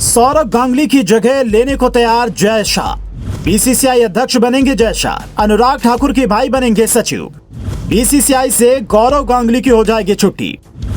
सौरव गांगुली की जगह लेने को तैयार जय शाह। बीसीसीआई अध्यक्ष बनेंगे जय शाह। अनुराग ठाकुर के भाई बनेंगे सचिव। बीसीसीआई से गौरव गांगुली की हो जाएगी छुट्टी।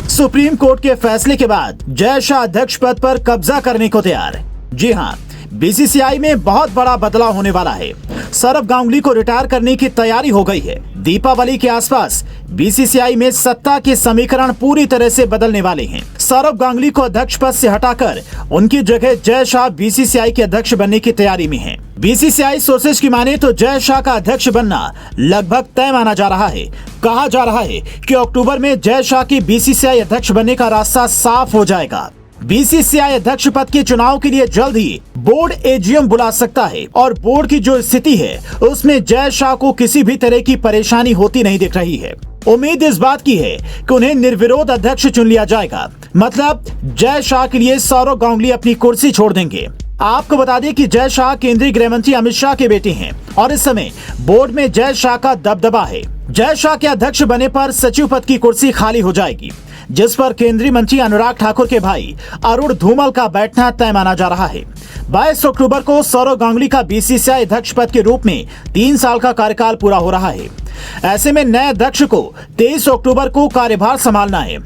सुप्रीम कोर्ट के फैसले के बाद जय शाह अध्यक्ष पद पर कब्जा करने को तैयार। जी हां, बीसीसीआई में बहुत बड़ा बदलाव होने वाला है। सौरव गांगुली को रिटायर करने की तैयारी हो गई है। दीपावली के आसपास बीसीसीआई में सत्ता के समीकरण पूरी तरह से बदलने वाले हैं। सौरव गांगुली को अध्यक्ष पद से हटाकर उनकी जगह जय शाह बीसीसीआई के अध्यक्ष बनने की तैयारी में हैं। बीसीसीआई सोर्सेज की माने तो जय शाह का अध्यक्ष बनना लगभग तय माना जा रहा है। कहा जा रहा है कि अक्टूबर में जय शाह की बीसीसीआई अध्यक्ष बनने का रास्ता साफ हो जाएगा। बीसीसीआई अध्यक्ष पद के चुनाव के लिए जल्द ही बोर्ड एजीएम बुला सकता है और बोर्ड की जो स्थिति है उसमें जय शाह को किसी भी तरह की परेशानी होती नहीं दिख रही है। उम्मीद इस बात की है कि उन्हें निर्विरोध अध्यक्ष चुन लिया जाएगा। मतलब जय शाह के लिए सौरव गांगुली अपनी कुर्सी छोड़ देंगे। आपको बता दें कि जय शाह केंद्रीय गृह मंत्री अमित शाह के बेटे हैं और इस समय बोर्ड में जय शाह का दबदबा है। जय शाह के अध्यक्ष बने पर सचिव पद की कुर्सी खाली हो जाएगी, जिस पर केंद्रीय मंत्री अनुराग ठाकुर के भाई अरुण धूमल का बैठना तय माना जा रहा है। 22 अक्टूबर को सौरव गांगुली का बीसीसीआई अध्यक्ष पद के रूप में 3 साल का कार्यकाल पूरा हो रहा है। ऐसे में नए अध्यक्ष को 23 अक्टूबर को कार्यभार संभालना है।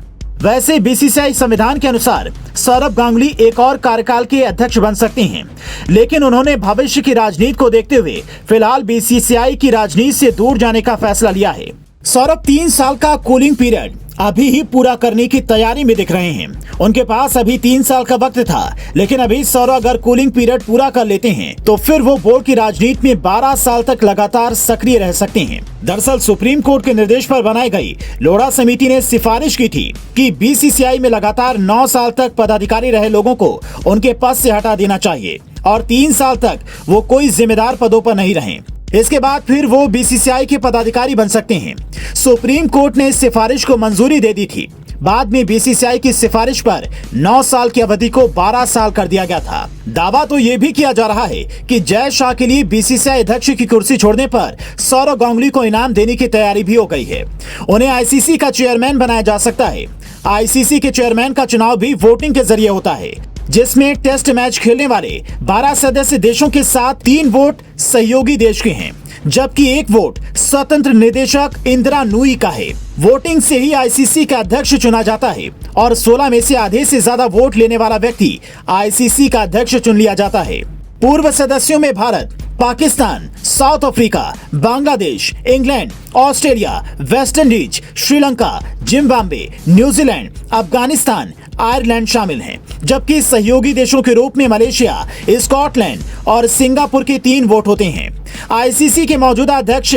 वैसे बीसीसीआई संविधान के अनुसार सौरव गांगुली एक और कार्यकाल के अध्यक्ष बन सकते हैं, लेकिन उन्होंने भविष्य की राजनीति को देखते हुए फिलहाल बीसीसीआई की राजनीति से दूर जाने का फैसला लिया है। सौरव 3 साल का कूलिंग पीरियड अभी ही पूरा करने की तैयारी में दिख रहे हैं। उनके पास अभी 3 साल का वक्त था, लेकिन अभी सौरव अगर कूलिंग पीरियड पूरा कर लेते हैं तो फिर वो बोर्ड की राजनीति में 12 साल तक लगातार सक्रिय रह सकते हैं। दरअसल सुप्रीम कोर्ट के निर्देश पर बनाई गई लोढ़ा समिति ने सिफारिश की थी कि बीसीसीआई में लगातार 9 साल तक पदाधिकारी रहे लोगों को उनके पद से हटा देना चाहिए और 3 साल तक वो कोई जिम्मेदार पदों पर नहीं रहें। इसके बाद फिर वो बीसीसीआई के पदाधिकारी बन सकते हैं। सुप्रीम कोर्ट ने इस सिफारिश को मंजूरी दे दी थी। बाद में बीसीसीआई की सिफारिश पर 9 साल की अवधि को 12 साल कर दिया गया था। दावा तो ये भी किया जा रहा है कि जय शाह के लिए बीसीसीआई अध्यक्ष की कुर्सी छोड़ने पर सौरव गांगुली को इनाम देने की तैयारी भी हो गई है। उन्हें आईसीसी का चेयरमैन बनाया जा सकता है। आईसीसी के चेयरमैन का चुनाव भी वोटिंग के जरिए होता है, जिसमें टेस्ट मैच खेलने वाले 12 सदस्य देशों के साथ 3 वोट सहयोगी देश के हैं, जबकि 1 वोट स्वतंत्र निदेशक इंदिरा नूई का है। वोटिंग से ही आईसीसी का अध्यक्ष चुना जाता है और 16 में से आधे से ज्यादा वोट लेने वाला व्यक्ति आईसीसी का अध्यक्ष चुन लिया जाता है। पूर्व सदस्यों में Bharat, Pakistan, south Africa, Bangladesh, England, Australia, West Indies, Sri Lanka, Zimbabwe, New Zealand, Afghanistan, Ireland शामिल हैं, जबकि सहयोगी देशों के रूप में मलेशिया, स्कॉटलैंड और सिंगापुर के 3 वोट होते हैं। आईसीसी के मौजूदा अध्यक्ष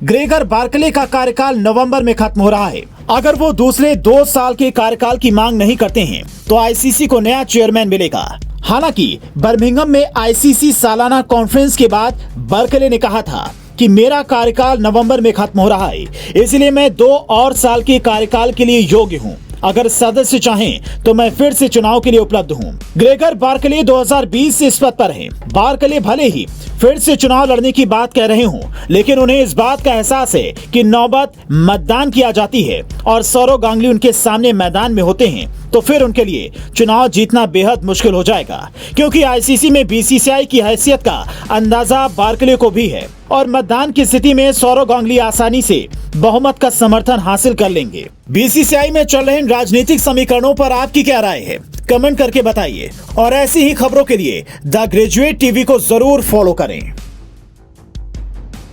ग्रेगर बार्कले का कार्यकाल नवंबर में खत्म हो रहा है। अगर वो दूसरे 2 साल के कार्यकाल की मांग नहीं करते हैं तो आईसीसी को नया चेयरमैन मिलेगा। हालांकि बर्मिंघम में आईसीसी सालाना कॉन्फ्रेंस के बाद बार्कले ने कहा था कि मेरा कार्यकाल नवंबर में खत्म हो रहा है, इसलिए मैं 2 और साल के कार्यकाल के लिए योग्य हूं। अगर सदस्य चाहें तो मैं फिर से चुनाव के लिए उपलब्ध हूं। ग्रेगर बार्कले 2020 से इस पद पर हैं। बार्कले भले ही फिर से चुनाव लड़ने की बात कह रहे हों, लेकिन उन्हें इस बात का एहसास है कि नौबत मतदान की आ जाती है और सौरव गांगुली उनके सामने मैदान में होते हैं तो फिर उनके लिए चुनाव जीतना बेहद मुश्किल हो जाएगा, क्योंकि आईसीसी में बीसीसीआई की हैसियत का अंदाजा बार्कले को भी है और मतदान की स्थिति में सौरव गांगुली आसानी से बहुमत का समर्थन हासिल कर लेंगे। बीसीसीआई में चल रहे राजनीतिक समीकरणों पर आपकी क्या राय है, कमेंट करके बताइए और ऐसी ही खबरों के लिए द ग्रेजुएट टीवी को जरूर फॉलो करें।